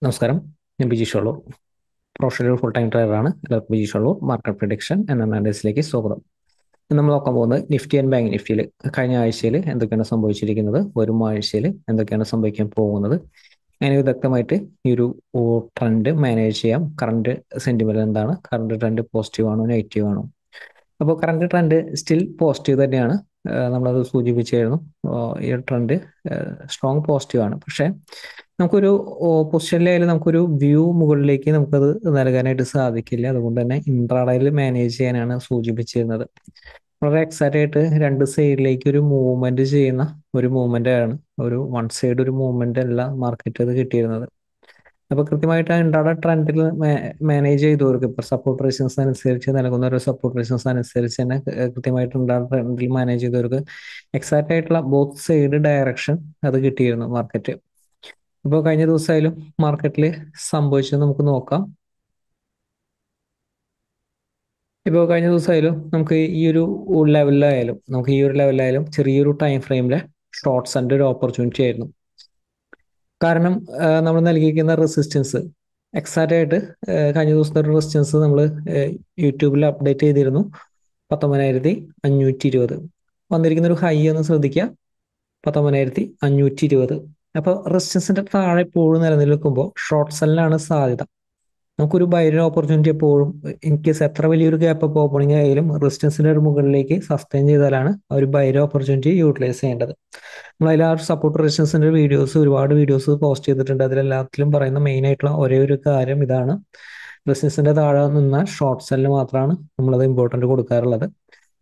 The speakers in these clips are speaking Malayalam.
നമസ്കാരം. ഞാൻ Biji Sholur, professional full time ട്രേഡറാണ്. എല്ലാവർക്കും ബിജി ഷോളൂർ മാർക്കറ്റ് പ്രഡിക്ഷൻ എന്ന അനാലിസിസിലേക്ക് സ്വാഗതം. ഇന്ന് നമ്മൾ നോക്കാൻ പോകുന്നത് നിഫ്റ്റി ആൻഡ് ബാങ്ക് നിഫ്റ്റിയിൽ കഴിഞ്ഞ ആഴ്ചയിൽ എന്തൊക്കെയാണ് സംഭവിച്ചിരിക്കുന്നത്, വരും ആഴ്ചയിൽ എന്തൊക്കെയാണ് സംഭവിക്കാൻ പോകുന്നത്, അങ്ങനെ വിദഗ്ധമായിട്ട് ഈ ഒരു ട്രെൻഡ് മാനേജ് ചെയ്യാം. കറണ്ട് സെന്റിമെന്റ് എന്താണ്, കറണ്ട് ട്രെൻഡ് പോസിറ്റീവ് ആണോ നെഗറ്റീവ് ആണോ? അപ്പോൾ കറണ്ട് ട്രെൻഡ് സ്റ്റിൽ പോസിറ്റീവ് തന്നെയാണ്. നമ്മളത് സൂചിപ്പിച്ചായിരുന്നു. ഈ ട്രെൻഡ് സ്ട്രോങ് പോസിറ്റീവ് ആണ്. പക്ഷേ നമുക്കൊരു പൊസിഷനിലായാലും നമുക്കൊരു വ്യൂ മുകളിലേക്ക് നമുക്കത് നൽകാനായിട്ട് സാധിക്കില്ല. അതുകൊണ്ട് തന്നെ ഇൻട്രാഡേയിൽ മാനേജ് ചെയ്യാനാണ് സൂചിപ്പിച്ചിരുന്നത്. വളരെ എക്സാക്റ്റ് ആയിട്ട് രണ്ട് സൈഡിലേക്ക് ഒരു മൂവ്മെന്റ് ചെയ്യുന്ന ഒരു മൂവ്മെന്റ് ആണ്, ഒരു വൺ സൈഡ് ഒരു മൂവ്മെന്റ് അല്ല മാർക്കറ്റ് അത് കിട്ടിയിരുന്നത്. അപ്പൊ കൃത്യമായിട്ട് ആ ഇൻട്രാഡേ ട്രെൻഡിൽ മാനേജ് ചെയ്തവർക്ക് ഇപ്പൊ സപ്പോർട്ട് റെസിസ്റ്റൻസ് അനുസരിച്ച് നൽകുന്ന ഒരു സപ്പോർട്ട് റെസിസ്റ്റൻസ് അനുസരിച്ച് തന്നെ കൃത്യമായിട്ട് ഇൻട്രാഡേ ട്രെൻഡിൽ മാനേജ് ചെയ്തവർക്ക് എക്സാക്റ്റ് ആയിട്ടുള്ള ബോത്ത് സൈഡ് ഡയറക്ഷൻ അത് കിട്ടിയിരുന്നു മാർക്കറ്റ്. ഇപ്പോൾ കഴിഞ്ഞ ദിവസമായാലും മാർക്കറ്റിൽ സംഭവിച്ചത് നമുക്ക് നോക്കാം. ഇപ്പോൾ കഴിഞ്ഞ ദിവസമായാലും നമുക്ക് ഈ ഒരു ലെവലിലായാലും ചെറിയൊരു ടൈം ഫ്രെയിമിലെ ഷോർട്ട്സിന്റെ ഒരു ഓപ്പർച്യൂണിറ്റി ആയിരുന്നു. കാരണം നമ്മൾ നൽകിയിരിക്കുന്ന റെസിസ്റ്റൻസ് എക്സാക്റ്റ് ആയിട്ട് കഴിഞ്ഞ ദിവസത്തെ ഒരു റെസിസ്റ്റൻസ് നമ്മൾ യൂട്യൂബിൽ അപ്ഡേറ്റ് ചെയ്തിരുന്നു. 19,520 വന്നിരിക്കുന്ന ഒരു ഹൈ ഒന്ന് ശ്രദ്ധിക്കുക, 19,520. അപ്പോൾ റെസിസ്റ്റൻസിന്റെ താഴെ എപ്പോഴും നിലനിൽക്കുമ്പോൾ ഷോർട്ട് സെല്ലിനാണ് സാധ്യത. നമുക്കൊരു ബൈയുടെ ഓപ്പർച്യൂണിറ്റി എപ്പോഴും ഇൻ കേസ് എത്ര വലിയൊരു ഗ്യാപ്പ് അപ്പ് ഓപ്പണിംഗ് ആയാലും റെസിസ്റ്റൻസിന്റെ ഒരു മുകളിലേക്ക് സസ്റ്റെയിൻ ചെയ്താലാണ് ആ ഒരു ബൈയുടെ ഓപ്പർച്യൂണിറ്റി യൂട്ടിലൈസ് ചെയ്യേണ്ടത്. നമ്മൾ അതിൽ ആ ഒരു സപ്പോർട്ട് റെസിസ്റ്റൻസിന്റെ ഒരുപാട് വീഡിയോസ് പോസ്റ്റ് ചെയ്തിട്ടുണ്ട്. അതിലെല്ലാത്തിലും പറയുന്ന മെയിൻ ആയിട്ടുള്ള ഒരേ ഒരു കാര്യം ഇതാണ്: റെസിസ്റ്റൻസിന്റെ താഴെ നിന്ന ഷോർട്ട് സെല്ലിന് മാത്രമാണ് നമ്മളത് ഇമ്പോർട്ടന്റ് കൊടുക്കാറുള്ളത്.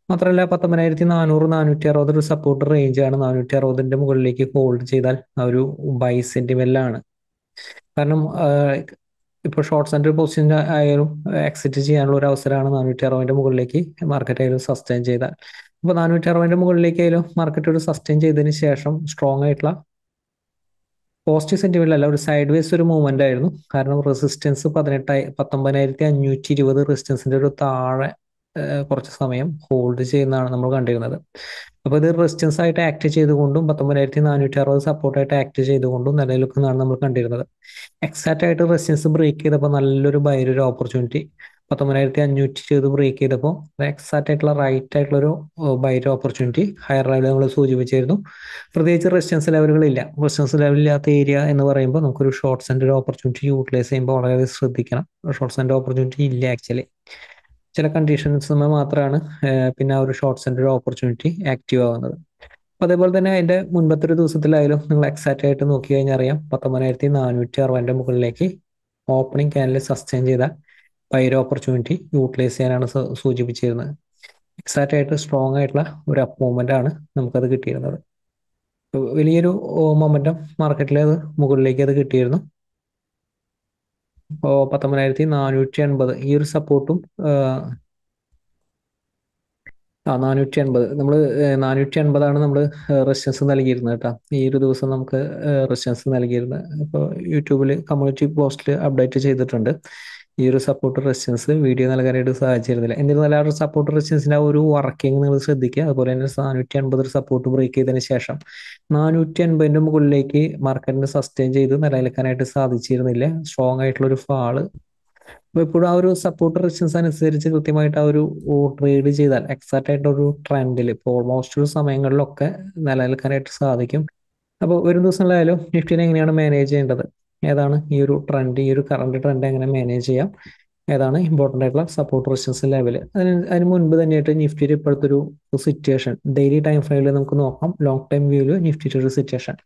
മാത്രമല്ല 19,400 460 ഒരു സപ്പോർട്ട് റേഞ്ച് ആണ്. 460ന്റെ മുകളിലേക്ക് ഹോൾഡ് ചെയ്താൽ ആ ഒരു ബൈ സെന്റിമെന്റിലാണ്. കാരണം ഇപ്പോൾ ഷോർട്ട് സെന്റർ പൊസിഷൻ ആയാലും എക്സിറ്റ് ചെയ്യാനുള്ള ഒരു അവസരമാണ് 460ന്റെ മുകളിലേക്ക് മാർക്കറ്റ് ആയാലും സസ്റ്റെയിൻ ചെയ്താൽ. അപ്പോൾ 460ന്റെ മുകളിലേക്കായാലും മാർക്കറ്റ് ഒരു സസ്റ്റെയിൻ ചെയ്തതിന് ശേഷം സ്ട്രോങ് ആയിട്ടുള്ള പോസിറ്റീവ് സെന്റിമെന്റ് അല്ല, ഒരു സൈഡ് വേസ് ഒരു മൂവ്മെന്റ് ആയിരുന്നു. കാരണം റെസിസ്റ്റൻസ് 19,520 റെസിസ്റ്റൻസിന്റെ ഒരു താഴെ കുറച്ച് സമയം ഹോൾഡ് ചെയ്യുന്നതാണ് നമ്മൾ കണ്ടിരുന്നത്. അപ്പോൾ ഇത് റെസിസ്റ്റൻസ് ആയിട്ട് ആക്ട് ചെയ്തുകൊണ്ടും 19,460 സപ്പോർട്ടായിട്ട് ആക്ട് ചെയ്തുകൊണ്ടും നിലനിൽക്കുന്നതാണ് നമ്മൾ കണ്ടിരുന്നത്. എക്സാക്റ്റ് ആയിട്ട് റെസിസ്റ്റൻസ് ബ്രേക്ക് ചെയ്തപ്പോൾ നല്ലൊരു ബൈയുടെ ഒരു ഓപ്പർച്യൂണിറ്റി 19,520 ബ്രേക്ക് ചെയ്തപ്പോൾ എക്സാക്റ്റ് ആയിട്ടുള്ള റൈറ്റ് ആയിട്ടുള്ള ഒരു ബൈയുടെ ഓപ്പർച്യൂണിറ്റി ഹയർ ലെവൽ നമ്മൾ സൂചിപ്പിച്ചിരുന്നു. പ്രത്യേകിച്ച് റെസിസ്റ്റൻസ് ലെവലുകളില്ല. റെസിസ്റ്റൻസ് ലെവലില്ലാത്ത ഏരിയ എന്ന് പറയുമ്പോൾ നമുക്കൊരു ഷോർട്ട് സെന്റർ ഓപ്പർച്യൂണിറ്റി യൂട്ടിലൈസ് ചെയ്യുമ്പോൾ വളരെ ശ്രദ്ധിക്കണം. ഷോർട്ട് സെന്റർ ഓപ്പർച്യൂണിറ്റി ഇല്ല ആക്ച്വലി, ചില കണ്ടീഷൻസ് മാത്രമാണ് പിന്നെ ആ ഒരു ഷോർട്ട് സെന്റർ ഓപ്പർച്യൂണിറ്റി ആക്റ്റീവ് ആവുന്നത്. അതേപോലെ തന്നെ അതിന്റെ മുൻപത്തെ ഒരു ദിവസത്തിലായാലും നിങ്ങൾ എക്സാക്റ്റ് ആയിട്ട് നോക്കി കഴിഞ്ഞാൽ അറിയാം, 19,460ന്റെ മുകളിലേക്ക് ഓപ്പണിംഗ് ക്യാൻഡിൽ സസ്റ്റെയിൻ ചെയ്ത ബൈയുടെ ഓപ്പർച്യൂണിറ്റി യൂട്ടിലൈസ് ചെയ്യാനാണ് സൂചിപ്പിച്ചിരുന്നത്. എക്സാക്റ്റ് ആയിട്ട് സ്ട്രോങ് ആയിട്ടുള്ള ഒരു അപ്പ് മൂവ്മെന്റ് ആണ് നമുക്കത് കിട്ടിയിരുന്നത്. വലിയൊരു മൊമെന്റം മാർക്കറ്റിൽ അത് മുകളിലേക്ക് അത് കിട്ടിയിരുന്നു. 19,480 ഈ ഒരു സപ്പോർട്ടും 480 നമ്മൾ 480 നമ്മൾ റെസിസ്റ്റൻസ് നൽകിയിരുന്നത് കേട്ടോ. ഈ ഒരു ദിവസം നമുക്ക് റെസിസ്റ്റൻസ് നൽകിയിരുന്നത് ഇപ്പോൾ യൂട്യൂബിൽ കമ്മ്യൂണിറ്റി പോസ്റ്റിൽ അപ്ഡേറ്റ് ചെയ്തിട്ടുണ്ട്. ഈ ഒരു സപ്പോർട്ട് റെസിസ്റ്റൻസ് വീഡിയോ നൽകാനായിട്ട് സാധിച്ചിരുന്നില്ല. എന്നിരുന്നാലും ആ ഒരു സപ്പോർട്ട് റെസിസ്റ്റൻസിന്റെ ആ ഒരു വർക്കിംഗ് നിങ്ങൾ ശ്രദ്ധിക്കുക. അതുപോലെ തന്നെ 450 ഒരു സപ്പോർട്ട് ബ്രേക്ക് ചെയ്തതിന് ശേഷം 450ന്റെ മുകളിലേക്ക് മാർക്കറ്റിന് സസ്റ്റെയിൻ ചെയ്ത് നിലനിൽക്കാനായിട്ട് സാധിച്ചിരുന്നില്ല. സ്ട്രോങ് ആയിട്ടുള്ള ഒരു ഫാള്. അപ്പോൾ ഇപ്പോഴും ആ ഒരു സപ്പോർട്ട് റെസിസ്റ്റൻസ് അനുസരിച്ച് കൃത്യമായിട്ട് ആ ഒരു ട്രേഡ് ചെയ്താൽ എക്സാക്റ്റ് ആയിട്ട് ഒരു ട്രെൻഡിൽ ഇപ്പോൾ ഓൾമോസ്റ്റ് ഒരു സമയങ്ങളിലൊക്കെ നിലനിൽക്കാനായിട്ട് സാധിക്കും. അപ്പോൾ ഒരു ദിവസങ്ങളിലായാലും നിഫ്റ്റിനെ എങ്ങനെയാണ് മാനേജ് ചെയ്യേണ്ടത്, ഏതാണ് ഈ ഒരു ട്രെൻഡ്, ഈ ഒരു കറണ്ട് ട്രെൻഡ് എങ്ങനെ മാനേജ് ചെയ്യാം, ഏതാണ് ഇമ്പോർട്ടൻ്റ് ആയിട്ടുള്ള സപ്പോർട്ട് റെസിസ്റ്റൻസ് ലെവൽ. അതിന് മുൻപ് തന്നെയായിട്ട് നിഫ്റ്റിയുടെ ഇപ്പോഴത്തെ ഒരു സിറ്റുവേഷൻ ഡെയിലി ടൈം ഫ്രെയിമിൽ നമുക്ക് നോക്കാം. ലോങ് ടൈം വ്യൂവിൽ നിഫ്റ്റിയുടെ ഒരു സിറ്റുവേഷൻ,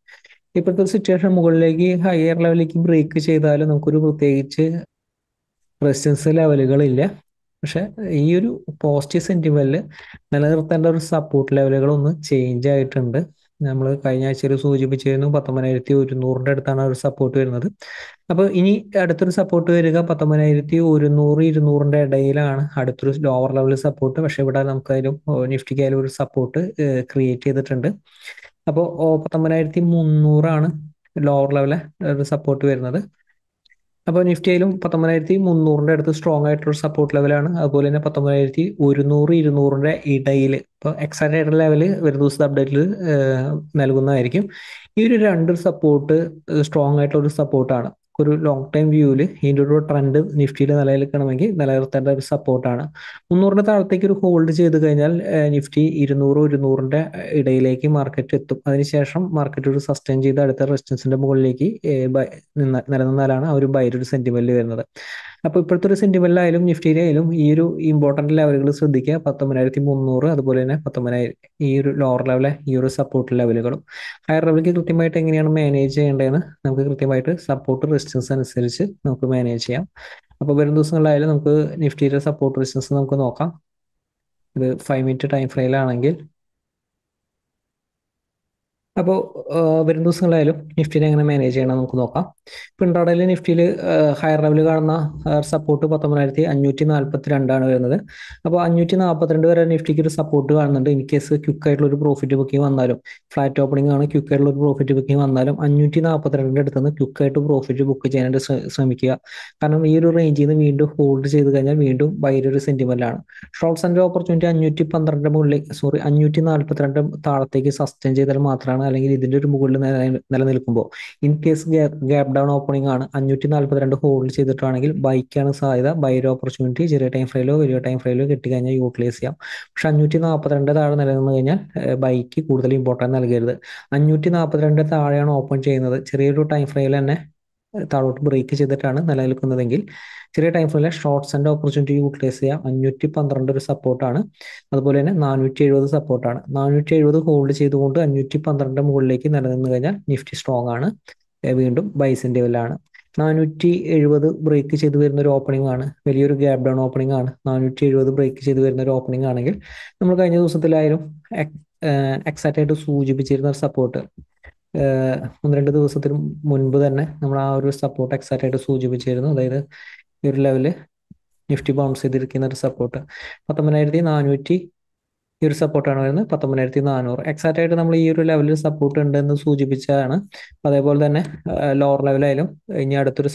ഇപ്പോഴത്തെ ഒരു സിറ്റുവേഷൻ മുകളിലേക്ക് ഹയർ ലെവലിലേക്ക് ബ്രേക്ക് ചെയ്താലും നമുക്കൊരു പ്രത്യേകിച്ച് റെസിസ്റ്റൻസ് ലെവലുകളില്ല. പക്ഷെ ഈ ഒരു പോസിറ്റീവ് സെന്റിമെന്റിൽ നിലനിർത്തേണ്ട ഒരു സപ്പോർട്ട് ലെവലുകൾ ഒന്ന് ചേഞ്ച് ആയിട്ടുണ്ട്. നമ്മൾ കഴിഞ്ഞ ആഴ്ചയിൽ സൂചിപ്പിച്ചിരുന്നു 19,100ന്റെ അടുത്താണ് ഒരു സപ്പോർട്ട് വരുന്നത്. അപ്പോൾ ഇനി അടുത്തൊരു സപ്പോർട്ട് വരിക 19,100 200ന്റെ ഇടയിലാണ് അടുത്തൊരു ലോവർ ലെവൽ സപ്പോർട്ട്. പക്ഷെ ഇവിടെ നമുക്കായാലും നിഫ്റ്റിക്കായാലും ഒരു സപ്പോർട്ട് ക്രിയേറ്റ് ചെയ്തിട്ടുണ്ട്. അപ്പോൾ 19,300 ലോവർ ലെവലെ ഒരു സപ്പോർട്ട് വരുന്നത്. അപ്പോൾ നിഫ്റ്റിയിലും 19,300ന്റെ അടുത്ത് സ്ട്രോങ് ആയിട്ടുള്ള സപ്പോർട്ട് ലെവലാണ്. അതുപോലെ തന്നെ 19,100 200ന്റെ ഇടയിൽ ഇപ്പോൾ എക്സാക്റ്റ് ആയിട്ടുള്ള ലെവൽ ഒരു ദിവസത്തെ അപ്ഡേറ്റിൽ നൽകുന്നതായിരിക്കും. ഈ ഒരു രണ്ട് സപ്പോർട്ട് സ്ട്രോങ് ആയിട്ടുള്ള ഒരു സപ്പോർട്ടാണ്. ഒരു ലോങ് ടൈം വ്യൂവിൽ ഇതിൻ്റെ ഒരു ട്രെൻഡ് നിഫ്റ്റിയിൽ നിലനിൽക്കണമെങ്കിൽ നിലനിർത്തേണ്ട ഒരു സപ്പോർട്ടാണ്. 300ന്റെ താഴത്തേക്ക് ഒരു ഹോൾഡ് ചെയ്ത് കഴിഞ്ഞാൽ നിഫ്റ്റി 200 ഇടയിലേക്ക് മാർക്കറ്റ് എത്തും. അതിനുശേഷം മാർക്കറ്റ് ഒരു സസ്റ്റെയിൻ ചെയ്ത് അടുത്ത റെസിസ്റ്റൻസിന്റെ മുകളിലേക്ക് നിലനിന്നാലാണ് ആ ഒരു ബൈയുടെ ഒരു സെന്റിമെന്റ് വരുന്നത്. അപ്പോൾ ഇപ്പോഴത്തെ ഒരു സെന്റിമെന്റിലായാലും നിഫ്റ്റിയിലായാലും ഈ ഒരു ഇമ്പോർട്ടന്റ് ലെവലുകൾ ശ്രദ്ധിക്കുക. 19,300 അതുപോലെ തന്നെ 19,000 ഈ ഒരു ലോവർ ലെവലെ ഈ ഒരു സപ്പോർട്ട് ലെവലുകളും. ഹയർ ലെവലിലേക്ക് കൃത്യമായിട്ട് എങ്ങനെയാണ് മാനേജ് ചെയ്യേണ്ടതെന്ന് നമുക്ക് കൃത്യമായിട്ട് സപ്പോർട്ട് റെസിസ്റ്റൻസ് അനുസരിച്ച് നമുക്ക് മാനേജ് ചെയ്യാം. അപ്പോൾ വരും ദിവസങ്ങളിലായാലും നമുക്ക് നിഫ്റ്റിയുടെ സപ്പോർട്ട് റെസിസ്റ്റൻസ് നമുക്ക് നോക്കാം. ഇത് 5 മിനിറ്റ് ടൈം ഫ്രെയിലാണെങ്കിൽ അപ്പോൾ വരും ദിവസങ്ങളായാലും നിഫ്റ്റിനെ എങ്ങനെ മാനേജ് ചെയ്യണം നമുക്ക് നോക്കാം. ഇപ്പോൾ ഇൻട്രാഡേയിൽ നിഫ്റ്റിയിൽ ഹയർ ലെവൽ കാണുന്ന സപ്പോർട്ട് 19,542 വരുന്നത്. അപ്പോൾ 542 വരെ നിഫ്റ്റിക്ക് ഒരു സപ്പോർട്ട് കാണുന്നുണ്ട്. ഇൻ കേസ് ക്വിക്ക് ആയിട്ടുള്ള ഒരു പ്രോഫിറ്റ് ബുക്കിംഗ് വന്നാലും, ഫ്ലാറ്റ് ഓപ്പണിംഗ് ആണ്, ക്വിക്ക് ആയിട്ടുള്ള ഒരു പ്രോഫിറ്റ് ബുക്കിംഗ് വന്നാലും 542 അടുത്ത് നിന്ന് ക്വിക്ക് ആയിട്ട് പ്രോഫിറ്റ് ബുക്ക് ചെയ്യാനായിട്ട് ശ്രമിക്കുക. കാരണം ഈ ഒരു റേഞ്ചിൽ നിന്ന് വീണ്ടും ഹോൾഡ് ചെയ്ത് കഴിഞ്ഞാൽ വീണ്ടും ബൈയുടെ ഒരു സെന്റിമെന്റാണ്. ഷോർട്ട് സെന്റർ ഓപ്പർച്യൂണിറ്റി 512 മുകളിൽ 542 താഴത്തേക്ക് സസ്റ്റെയിൻ ചെയ്താൽ മാത്രമാണ്, അല്ലെങ്കിൽ ഇതിന്റെ ഒരു മുകളിൽ നിലനിൽക്കുമ്പോൾ in case gap down opening ആണ് 542 ഹോൾഡ് ചെയ്തിട്ടാണെങ്കിൽ ബൈക്കാണ് സാധ്യത. ബൈയുടെ ഓപ്പർച്യൂണിറ്റി ചെറിയ ടൈം ഫ്രെയിലോ വലിയ ടൈം ഫ്രെയിലോ കിട്ടിക്കഴിഞ്ഞാൽ യൂട്ടിലൈസ് ചെയ്യാം. പക്ഷെ 542 താഴെ നിലനിന്ന് കഴിഞ്ഞാൽ ബൈക്ക് കൂടുതൽ ഇമ്പോർട്ടൻസ് നൽകരുത്. 542 താഴെയാണ് ഓപ്പൺ ചെയ്യുന്നത്, ചെറിയൊരു ടൈം ഫ്രെയിൽ തന്നെ താഴോട്ട് ബ്രേക്ക് ചെയ്തിട്ടാണ് നിലനിൽക്കുന്നതെങ്കിൽ ചെറിയ ടൈം ഫ്രെയിലെ ഷോർട്ട്സ് ആൻഡ് ഓപ്പർച്യൂണിറ്റി യൂട്ടിലൈസ് ചെയ്യാം. 512 ഒരു സപ്പോർട്ടാണ്. അതുപോലെ തന്നെ 470 സപ്പോർട്ടാണ്. 470 ഹോൾഡ് ചെയ്തുകൊണ്ട് 512 മുകളിലേക്ക് നിലനിന്ന് കഴിഞ്ഞാൽ നിഫ്റ്റി സ്ട്രോങ് ആണ്, വീണ്ടും ബൈസിന്റെ ലെവലാണ്. 470 ബ്രേക്ക് ചെയ്ത് വരുന്ന ഒരു ഓപ്പണിംഗ് ആണ്, വലിയൊരു ഗ്യാപ് ഡൗൺ ഓപ്പണിംഗ് ആണ്. 470 ബ്രേക്ക് ചെയ്ത് വരുന്ന ഒരു ഓപ്പണിംഗ് ആണെങ്കിൽ നമ്മൾ കഴിഞ്ഞ ദിവസത്തിലായാലും എക്സാക്റ്റ് ആയിട്ട് സൂചിപ്പിച്ചിരുന്ന ഒരു സപ്പോർട്ട് 1-2 ദിവസത്തിന് മുൻപ് തന്നെ നമ്മൾ ആ ഒരു സപ്പോർട്ട് എക്സാക്റ്റ് ആയിട്ട് സൂചിപ്പിച്ചിരുന്നു. അതായത് ഈ ഒരു ലെവല് നിഫ്റ്റി ബൗൺസ് ചെയ്തിരിക്കുന്ന ഒരു സപ്പോർട്ട് 19,400 ഈ ഒരു സപ്പോർട്ടാണ് വരുന്നത്. 19,400 എക്സാക്റ്റ് ആയിട്ട് നമ്മൾ ഈ ഒരു ലെവലിൽ സപ്പോർട്ട് ഉണ്ട് എന്ന് സൂചിപ്പിച്ചതാണ്. അതേപോലെ തന്നെ ലോവർ ലെവലായാലും ഇനി അടുത്തൊരു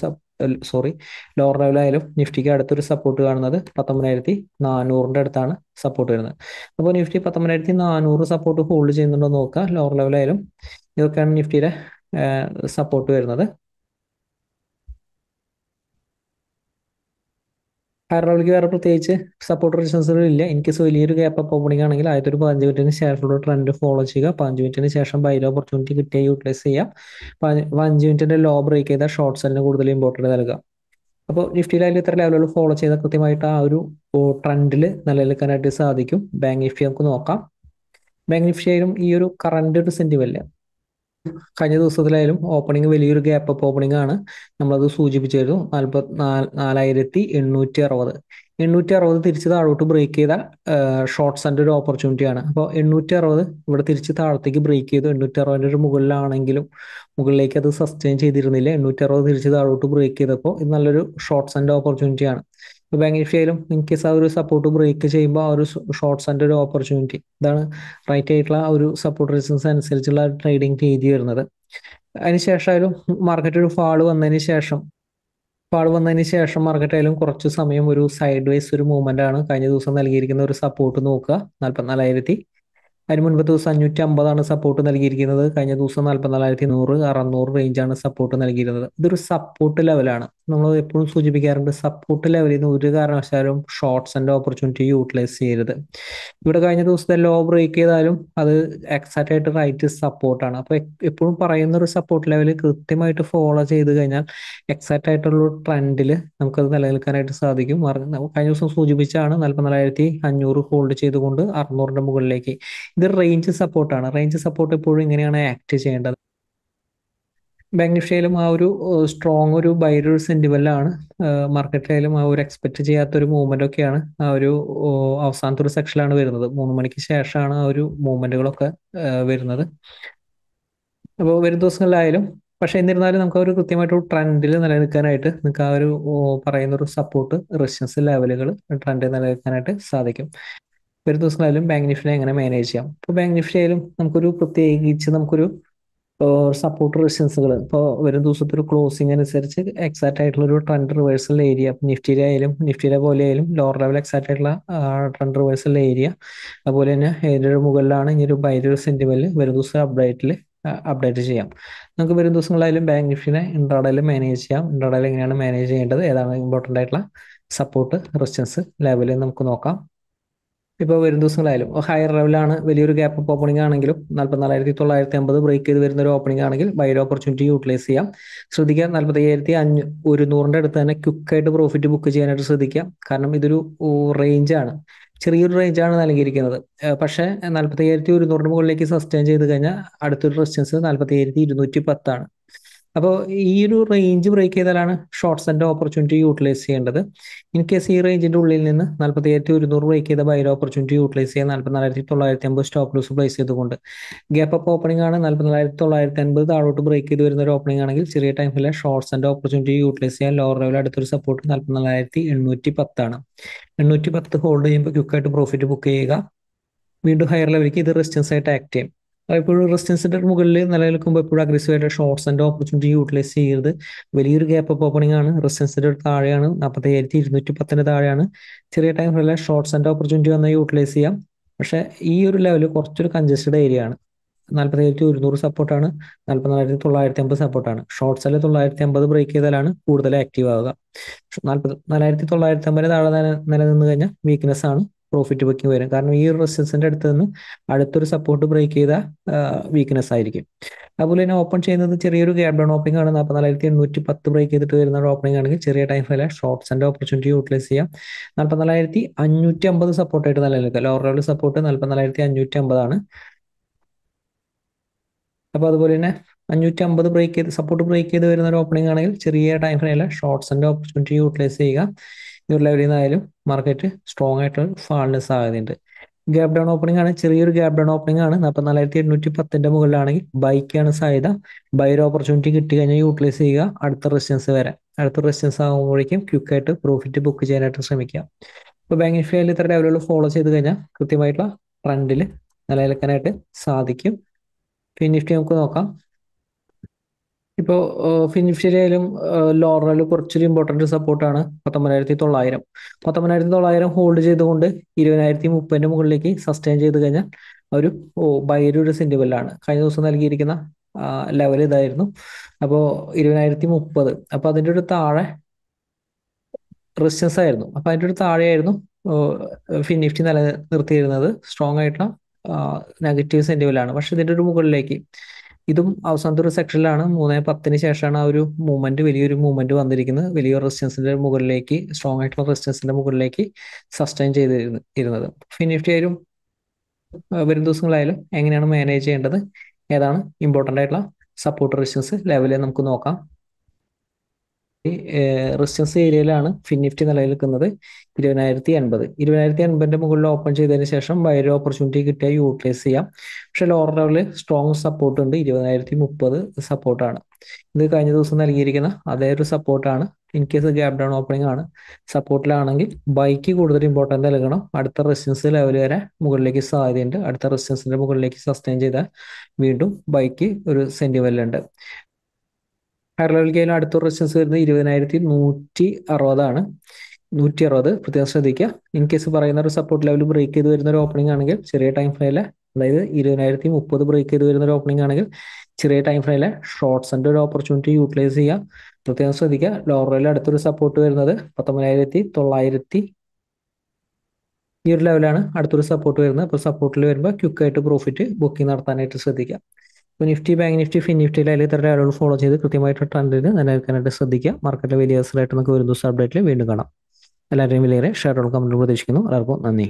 ലോവർ ലെവലായാലും നിഫ്റ്റിക്ക് അടുത്തൊരു സപ്പോർട്ട് കാണുന്നത് 19,400 അടുത്താണ് സപ്പോർട്ട് വരുന്നത്. അപ്പോൾ നിഫ്റ്റി 19,400 സപ്പോർട്ട് ഹോൾഡ് ചെയ്യുന്നുണ്ടോ നോക്കുക. ലോവർ ലെവലായാലും ഇതൊക്കെയാണ് നിഫ്റ്റിയുടെ സപ്പോർട്ട് വരുന്നത്. ഹയർ ലെവലിലേക്ക് വേറെ പ്രത്യേകിച്ച് സപ്പോർട്ട് റെസിസ്റ്റൻസുകൾ ഇല്ല. ഇൻ കേസ് വലിയൊരു ഗ്യാപ്പ് അപ്പ് ഓപ്പണിംഗ് ആണെങ്കിൽ ആദ്യത്തെ ഒരു 15 മിനിറ്റിന് ശേഷമുള്ള ട്രെൻഡ് ഫോളോ ചെയ്യുക. 15 മിനിറ്റിന് ശേഷം ബൈ ഓപ്പർച്യൂണിറ്റി കിട്ടിയ യൂട്ടിലൈസ് ചെയ്യാം. 15 മിനിറ്റിന്റെ ലോ ബ്രേക്ക് ചെയ്താൽ ഷോർട്ട് സെല്ലിന് കൂടുതൽ ഇമ്പോർട്ടൻറ്റ് നൽകുക. അപ്പോൾ നിഫ്റ്റിയിൽ അതിൽ ഇത്ര ലെവലുകൾ ഫോളോ ചെയ്താൽ കൃത്യമായിട്ട് ആ ഒരു ട്രെൻഡിൽ നിലനിൽക്കാനായിട്ട് സാധിക്കും. ബാങ്ക് നിഫ്റ്റി നമുക്ക് നോക്കാം. ബാങ്ക് നിഫ്റ്റിയായാലും ഈ ഒരു കറന്റ് ഒരു സെന്റിമെന്റ് കഴിഞ്ഞ ദിവസത്തിലായാലും ഓപ്പണിംഗ് വലിയൊരു ഗ്യാപ്പ് അപ്പ് ഓപ്പണിംഗ് ആണ്. നമ്മളത് സൂചിപ്പിച്ചായിരുന്നു. 4,860 തിരിച്ച് താഴോട്ട് ബ്രേക്ക് ചെയ്താൽ ഷോർട്ട് സെന്റ് ഒരു ഓപ്പർച്യൂണിറ്റിയാണ്. അപ്പോൾ 860 ഇവിടെ തിരിച്ച് താഴത്തേക്ക് ബ്രേക്ക് ചെയ്തു. 860 ഒരു മുകളിലാണെങ്കിലും മുകളിലേക്ക് അത് സസ്റ്റെയിൻ ചെയ്തിരുന്നില്ല. 860 തിരിച്ച് താഴോട്ട് ബ്രേക്ക് ചെയ്തപ്പോൾ ഇത് നല്ലൊരു ഷോർട്ട് സെന്റ് ഓപ്പർച്യൂണിറ്റിയാണ്. ഇപ്പോൾ ബാങ്ക് നിഫ്റ്റി ആയാലും ഇൻ കേസ് ആ ഒരു സപ്പോർട്ട് ബ്രേക്ക് ചെയ്യുമ്പോൾ ആ ഒരു ഷോർട്ട് സെന്റ് ഒരു ഓപ്പർച്യൂണിറ്റി, ഇതാണ് റൈറ്റ് ആയിട്ടുള്ള ആ ഒരു സപ്പോർട്ട് റെസിസ്റ്റൻസ് അനുസരിച്ചുള്ള ട്രേഡിംഗ് രീതി വരുന്നത്. അതിനുശേഷമായാലും മാർക്കറ്റ് ഒരു ഫാൾ വന്നതിന് ശേഷം മാർക്കറ്റ് ആയാലും കുറച്ച് സമയം ഒരു സൈഡ് വൈസ് ഒരു മൂവ്മെന്റ് ആണ്. കഴിഞ്ഞ ദിവസം നൽകിയിരിക്കുന്ന ഒരു സപ്പോർട്ട് നോക്കുക 44,000. അതിന് മുൻപത്തെ ദിവസം 550 സപ്പോർട്ട് നൽകിയിരിക്കുന്നത്. കഴിഞ്ഞ ദിവസം 44,100-600 റേഞ്ചാണ് സപ്പോർട്ട് നൽകിയിരുന്നത്. ഇതൊരു സപ്പോർട്ട് ലെവലാണ്. നമ്മൾ എപ്പോഴും സൂചിപ്പിക്കാറുണ്ട്, സപ്പോർട്ട് ലെവലിൽ നിന്ന് ഒരു കാരണവശാലും ഷോർട്ട്സ് ആൻഡ് ഓപ്പർച്യൂണിറ്റി യൂട്ടിലൈസ് ചെയ്യരുത്. ഇവിടെ കഴിഞ്ഞ ദിവസത്തെ ലോ ബ്രേക്ക് ചെയ്താലും അത് എക്സാക്റ്റ് ആയിട്ട് റൈറ്റ് സപ്പോർട്ടാണ്. അപ്പോൾ എപ്പോഴും പറയുന്ന ഒരു സപ്പോർട്ട് ലെവൽ കൃത്യമായിട്ട് ഫോളോ ചെയ്ത് കഴിഞ്ഞാൽ എക്സാക്റ്റ് ആയിട്ടുള്ള ഒരു ട്രെൻഡിൽ നമുക്കത് നിലനിൽക്കാനായിട്ട് സാധിക്കും. കഴിഞ്ഞ ദിവസം സൂചിപ്പിച്ചാണ് 44,500 ഹോൾഡ് ചെയ്തുകൊണ്ട് 600ന്റെ മുകളിലേക്ക്. ഇത് റേഞ്ച് സപ്പോർട്ടാണ്. റേഞ്ച് സപ്പോർട്ട് എപ്പോഴും ഇങ്ങനെയാണ് ആക്ട് ചെയ്യേണ്ടത്. ബാങ്ക് നിഫ്റ്റിയിലും ആ ഒരു സ്ട്രോങ് ഒരു ബൈയുടെ ഒരു സെന്റിമെന്റാണ്. മാർക്കറ്റിലായാലും ആ ഒരു എക്സ്പെക്ട് ചെയ്യാത്ത ഒരു മൂവ്മെന്റ് ഒക്കെയാണ് ആ ഒരു അവസാനത്തെ ഒരു സെക്ഷനിലാണ് വരുന്നത്. 3 മണിക്ക് ശേഷമാണ് ആ ഒരു മൂവ്മെന്റുകളൊക്കെ വരുന്നത്. അപ്പോൾ വരും ദിവസങ്ങളിലായാലും പക്ഷെ എന്നിരുന്നാലും നമുക്ക് ആ ഒരു കൃത്യമായിട്ട് ട്രെൻഡിൽ നിലനിൽക്കാനായിട്ട് നിങ്ങൾക്ക് ആ ഒരു പറയുന്ന ഒരു സപ്പോർട്ട് റെസിസ്റ്റൻസ് ലെവലുകൾ ട്രെൻഡിൽ നിലനിൽക്കാനായിട്ട് സാധിക്കും. വരും ദിവസങ്ങളിലും ബാങ്ക് നിഫ്റ്റിനെ എങ്ങനെ മാനേജ് ചെയ്യാം. ഇപ്പോൾ ബാങ്ക് നിഫ്റ്റി ആയാലും നമുക്കൊരു സപ്പോർട്ട് റെസിസ്റ്റൻസുകൾ ഇപ്പോൾ വരും ദിവസത്തെ ഒരു ക്ലോസിംഗ് അനുസരിച്ച് എക്സാക്റ്റ് ആയിട്ടുള്ള ഒരു ട്രെൻഡ് റിവേഴ്സൽ ഏരിയ നിഫ്റ്റിയിലെ പോലെ ആയാലും ലോവർ ലെവൽ എക്സാക്റ്റ് ആയിട്ടുള്ള ട്രെൻഡ് റിവേഴ്സൽ ഏരിയ, അതുപോലെ തന്നെ ഏതൊരു മുകളിലാണ് ഇനി ഒരു ബൈ ഒരു സെന്റിമെന്റ് വരും ദിവസം അപ്ഡേറ്റിൽ അപ്ഡേറ്റ് ചെയ്യാം. നമുക്ക് വരും ദിവസങ്ങളായാലും ബാങ്ക് നിഫ്റ്റിനെ ഇൻട്രാഡേയിൽ മാനേജ് ചെയ്യാം. ഇൻട്രാഡേയിൽ എങ്ങനെയാണ് മാനേജ് ചെയ്യേണ്ടത്, ഏതാണ് ഇമ്പോർട്ടൻ്റ് ആയിട്ടുള്ള സപ്പോർട്ട്, റെസിസ്റ്റൻസ് ലെവൽ നമുക്ക് നോക്കാം. ഇപ്പോൾ വരും ദിവസങ്ങളായാലും ഹയർ ലെവലാണ്, വലിയൊരു ഗ്യാപ്പ് അപ്പ് ഓപ്പണിംഗ് ആണെങ്കിലും 44,950 ബ്രേക്ക് ചെയ്ത് വരുന്ന ഒരു ഓപ്പണിംഗ് ആണെങ്കിൽ ബൈ ഓപ്പർച്യൂണിറ്റി യൂട്ടിലൈസ് ചെയ്യാം. ശ്രദ്ധിക്കുക, 45,100 അടുത്ത് തന്നെ ക്വിക്കായിട്ട് പ്രോഫിറ്റ് ബുക്ക് ചെയ്യാനായിട്ട് ശ്രദ്ധിക്കുക. കാരണം ഇതൊരു റേഞ്ചാണ്, ചെറിയൊരു റേഞ്ചാണ് നൽകിയിരിക്കുന്നത്. പക്ഷേ 45,100 മുകളിലേക്ക് സസ്റ്റെയിൻ ചെയ്ത് കഴിഞ്ഞാൽ അടുത്തൊരു റെസിസ്റ്റൻസ് 45,210 ആണ്. അപ്പോൾ ഈ ഒരു റേഞ്ച് ബ്രേക്ക് ചെയ്താലാണ് ഷോർട്ട്സിന്റെ ഓപ്പർച്യൂണിറ്റി യൂട്ടിലൈസ് ചെയ്യേണ്ടത്. ഇൻ കേസ് ഈ റേഞ്ചിന്റെ ഉള്ളിൽ നിന്ന് 45,100 ബ്രേക്ക് ചെയ്ത ബൈ ഓപ്പർച്യൂണിറ്റി യൂട്ടിലൈസ് ചെയ്യാൻ 44,950 സ്റ്റോപ്പ് ലോസ് പ്ലേസ് ചെയ്തുകൊണ്ട്. ഗ്യാപ്പ് അപ്പ് ഓപ്പണിംഗ് ആണ്, 44,950 താഴോട്ട് ബ്രേക്ക് ചെയ്ത് വരുന്ന ഒരു ഓപ്പണിംഗ് ആണെങ്കിൽ ചെറിയ ടൈമിലെ ഷോർട്ട്സിന്റെ ഓപ്പർച്യൂണിറ്റി യൂട്ടിലൈസ് ചെയ്യാൻ ലോവർ ലെവൽ അടുത്തൊരു സപ്പോർട്ട് 44,810 ആണ്. 810 ഹോൾഡ് ചെയ്യുമ്പോൾ ക്വിക്കായിട്ട് പ്രോഫിറ്റ് ബുക്ക് ചെയ്യുക. വീണ്ടും ഹയർ ലെവലിലേക്ക് ഇത് റെസിസ്റ്റൻസ് ആയിട്ട് ആക്ട് ചെയ്യും. എപ്പോഴും റെസിസ്റ്റൻസിന്റെ മുകളിൽ നിലനിൽക്കുമ്പോൾ എപ്പോഴും അഗ്രസീവായിട്ട് ഷോർട്ട്സിന്റെ ഓപ്പർച്യൂണിറ്റി യൂട്ടിലൈസ് ചെയ്യരുത്. വലിയൊരു ഗ്യാപ്പ് അപ്പ് ഓപ്പണിംഗ് ആണ്, റെസിസ്റ്റൻസിന്റെ താഴെയാണ്, 45,210 താഴെയാണ്. ചെറിയ ടൈമിലുള്ള ഷോർട്ട്സിന്റെ ഓപ്പർച്യൂണിറ്റി വന്നാൽ യൂട്ടിലൈസ് ചെയ്യാം. പക്ഷേ ഈ ഒരു ലെവൽ കുറച്ചൊരു കൺജസ്റ്റഡ് ഏരിയ ആണ്. 45,100 സപ്പോർട്ടാണ്, 44,950 സപ്പോർട്ടാണ്. ഷോർട്ട്സിൽ 950 ബ്രേക്ക് ചെയ്താലാണ് കൂടുതൽ ആക്റ്റീവ് ആവുക. 44,950 താഴെ നിലനിന്ന് കഴിഞ്ഞാൽ വീക്ക്നെസ് ആണ്, പ്രോഫിറ്റ് ബുക്കിംഗ് വരും. കാരണം ഈ ഒരു റെസിസ്റ്റൻസിന്റെ അടുത്ത് നിന്ന് അടുത്തൊരു സപ്പോർട്ട് ബ്രേക്ക് ചെയ്ത വീക്ക്നെസ് ആയിരിക്കും. അതുപോലെ തന്നെ ഓപ്പൺ ചെയ്യുന്നത് ചെറിയൊരു ഗ്യാപ് ഡൗൺ ഓപ്പണിംഗ് ആണ്. 44,810 ബ്രേക്ക് ചെയ്തിട്ട് വരുന്ന ഒരു ഓപ്പണിംഗ് ആണെങ്കിൽ ചെറിയ ടൈം ഫയൽ ഷോർട്ട്സിന്റെ ഓപ്പർച്യൂണിറ്റി യൂട്ടിലൈസ് ചെയ്യാം. 44,550 സപ്പോർട്ടായിട്ട് നിലനിൽക്കുക. ലോവർ ലെവൽ സപ്പോർട്ട് 44,550 ആണ്. അപ്പോൾ അതുപോലെ തന്നെ 550 ബ്രേക്ക് ചെയ്ത് സപ്പോർട്ട് ബ്രേക്ക് ചെയ്ത് വരുന്ന ഒരു ഓപ്പണിംഗ് ആണെങ്കിൽ ചെറിയ ടൈം ഫ്രെയിമിൽ ഷോർട്ട്സിന്റെ ഓപ്പർച്യൂണിറ്റി യൂട്ടിലൈസ് ചെയ്യുക. ഈ ഒരു ലെവലിൽ നിന്നായാലും മാർക്കറ്റ് സ്ട്രോങ് ആയിട്ടുള്ള ഫാളിന് സാധ്യതയുണ്ട്. ഗ്യാപ് ഡൗൺ ഓപ്പണിംഗ് ആണ്, ചെറിയൊരു ഗ്യാപ് ഡൗൺ ഓപ്പണിംഗ് ആണ്. 44,810 മുകളിലാണെങ്കിൽ ബൈക്കാണ് സാധ്യത. ബൈ ഒരു ഓപ്പർച്യൂണിറ്റി കിട്ടി കഴിഞ്ഞാൽ യൂട്ടിലൈസ് ചെയ്യുക. അടുത്ത റെസിസ്റ്റൻസ് വരെ, അടുത്ത റെസിസ്റ്റൻസ് ആകുമ്പോഴേക്കും ക്വിക്കായിട്ട് പ്രോഫിറ്റ് ബുക്ക് ചെയ്യാനായിട്ട് ശ്രമിക്കുക. ഇപ്പോൾ ബാങ്ക് നിഫ്റ്റിയിൽ ഇത്ര ലെവലുകൾ ഫോളോ ചെയ്ത് കഴിഞ്ഞാൽ കൃത്യമായിട്ടുള്ള ട്രെൻഡിൽ നിലനിൽക്കാനായിട്ട് സാധിക്കും. ഫിൻ നിഫ്റ്റി നമുക്ക് നോക്കാം. ഇപ്പോൾ ഫിൻ നിഫ്റ്റിയിലായാലും ലോവർ ലെവൽ കുറച്ചൊരു ഇമ്പോർട്ടൻറ്റ് സപ്പോർട്ടാണ് 19,900. 19,900 ഹോൾഡ് ചെയ്തുകൊണ്ട് 20,030 മുകളിലേക്ക് സസ്റ്റെയിൻ ചെയ്ത് കഴിഞ്ഞാൽ ഒരു ബൈയുടെ സിൻഡിബിളാണ്. കഴിഞ്ഞ ദിവസം നൽകിയിരിക്കുന്ന ലെവൽ ഇതായിരുന്നു. അപ്പോൾ 20,030, അപ്പോൾ അതിൻ്റെ ഒരു താഴെ റെസിസ്റ്റൻസ് ആയിരുന്നു. അപ്പോൾ അതിൻ്റെ ഒരു താഴെയായിരുന്നു ഫിൻ നിഫ്റ്റി നിലനിർത്തിയിരുന്നത്. സ്ട്രോങ് ആയിട്ടുള്ള നെഗറ്റീവ് സെന്റിമെന്റാണ്. പക്ഷെ ഇതിന്റെ ഒരു മുകളിലേക്ക് ഇതും അവസാനത്തെ ഒരു സെക്ഷനിലാണ്. 3:10 ശേഷമാണ് ആ ഒരു മൂവ്മെന്റ്, വലിയൊരു മൂവ്മെന്റ് വന്നിരിക്കുന്നത്. വലിയൊരു റെസിസ്റ്റൻസിന്റെ മുകളിലേക്ക്, സ്ട്രോങ് ആയിട്ടുള്ള റെസിസ്റ്റൻസിന്റെ മുകളിലേക്ക് സസ്റ്റെയിൻ ചെയ്തിരുന്നത്. ഫിൻ നിഫ്റ്റി ആയാലും വരും ദിവസങ്ങളായാലും എങ്ങനെയാണ് മാനേജ് ചെയ്യേണ്ടത്, ഏതാണ് ഇമ്പോർട്ടൻ്റ് ആയിട്ടുള്ള സപ്പോർട്ട് റെസിസ്റ്റൻസ് ലെവലിൽ നമുക്ക് നോക്കാം. റെസിസ്റ്റൻസ് ഏരിയയിലാണ് ഫിൻ നിഫ്റ്റി നിലനിൽക്കുന്നത്. 20,080. 20,080 മുകളിൽ ഓപ്പൺ ചെയ്തതിന് ശേഷം ബൈ ഓപ്പർച്യൂണിറ്റി കിട്ടിയാൽ യൂട്ടിലൈസ് ചെയ്യാം. പക്ഷെ ലോവർ ലെവലിൽ സ്ട്രോങ് സപ്പോർട്ട് ഉണ്ട്, 20,030 സപ്പോർട്ടാണ്. ഇത് കഴിഞ്ഞ ദിവസം നൽകിയിരിക്കുന്ന അതേ ഒരു സപ്പോർട്ടാണ്. In case gap down opening ആണ്, സപ്പോർട്ടിലാണെങ്കിൽ ബൈക്ക് കൂടുതൽ ഇമ്പോർട്ടൻ്റ് നൽകണം. അടുത്ത റെസിസ്റ്റൻസ് ലെവൽ വരെ മുകളിലേക്ക് സാധ്യതയുണ്ട്. അടുത്ത റെസിസ്റ്റൻസിന്റെ മുകളിലേക്ക് സസ്റ്റെയിൻ ചെയ്താൽ വീണ്ടും ബൈക്ക് ഒരു സെന്റിമെന്റ്. ഹയർ ലെവലിലേക്ക് അടുത്ത റെസിസ്റ്റൻസ് വരുന്നത് 20,160 160 പ്രത്യേകം ശ്രദ്ധിക്കുക. ഇൻ കേസ് പറയുന്ന ഒരു സപ്പോർട്ട് ലെവൽ ബ്രേക്ക് ചെയ്ത് വരുന്ന ഒരു ഓപ്പണിംഗ് ആണെങ്കിൽ ചെറിയ ടൈം ഫ്രെയിലെ, അതായത് 20,030 ബ്രേക്ക് ചെയ്ത് വരുന്ന ഒരു ഓപ്പണിംഗ് ആണെങ്കിൽ ചെറിയ ടൈം ഫ്രെയിലെ ഷോർട്ട്സിന്റെ ഒരു ഓപ്പർച്യൂണിറ്റി യൂട്ടിലൈസ് ചെയ്യുക. പ്രത്യേകം ശ്രദ്ധിക്കുക, ലോവർ ലെവലിൽ അടുത്തൊരു സപ്പോർട്ട് വരുന്നത് 19,900 ഈ ഒരു ലെവലാണ് അടുത്തൊരു സപ്പോർട്ട് വരുന്നത്. അപ്പോൾ സപ്പോർട്ടിൽ വരുമ്പോൾ ക്വിക്കായിട്ട് പ്രോഫിറ്റ് ബുക്കിംഗ് നടത്താനായിട്ട് ശ്രദ്ധിക്കുക. ഇപ്പോൾ നിഫ്റ്റി, ബാങ്ക് നിഫ്റ്റി, ഫിൻ നിഫ്റ്റിയിൽ അതിൽ ഇത്തരം ലെവലുകൾ ഫോളോ ചെയ്ത് കൃത്യമായിട്ട് ട്രെൻഡിൽ നിലനിൽക്കാനായിട്ട് ശ്രദ്ധിക്കുക. മാർക്കറ്റിലെ വലിയ അവസരമായിട്ട് നമുക്ക് ഒരു ദിവസം അപ്ഡേറ്റിൽ വീണ്ടും കാണാം. എല്ലാവരെയും വലിയ ഷെയർ കമൻറ്റ് പ്രതീക്ഷിക്കുന്നു. എല്ലാവർക്കും നന്ദി.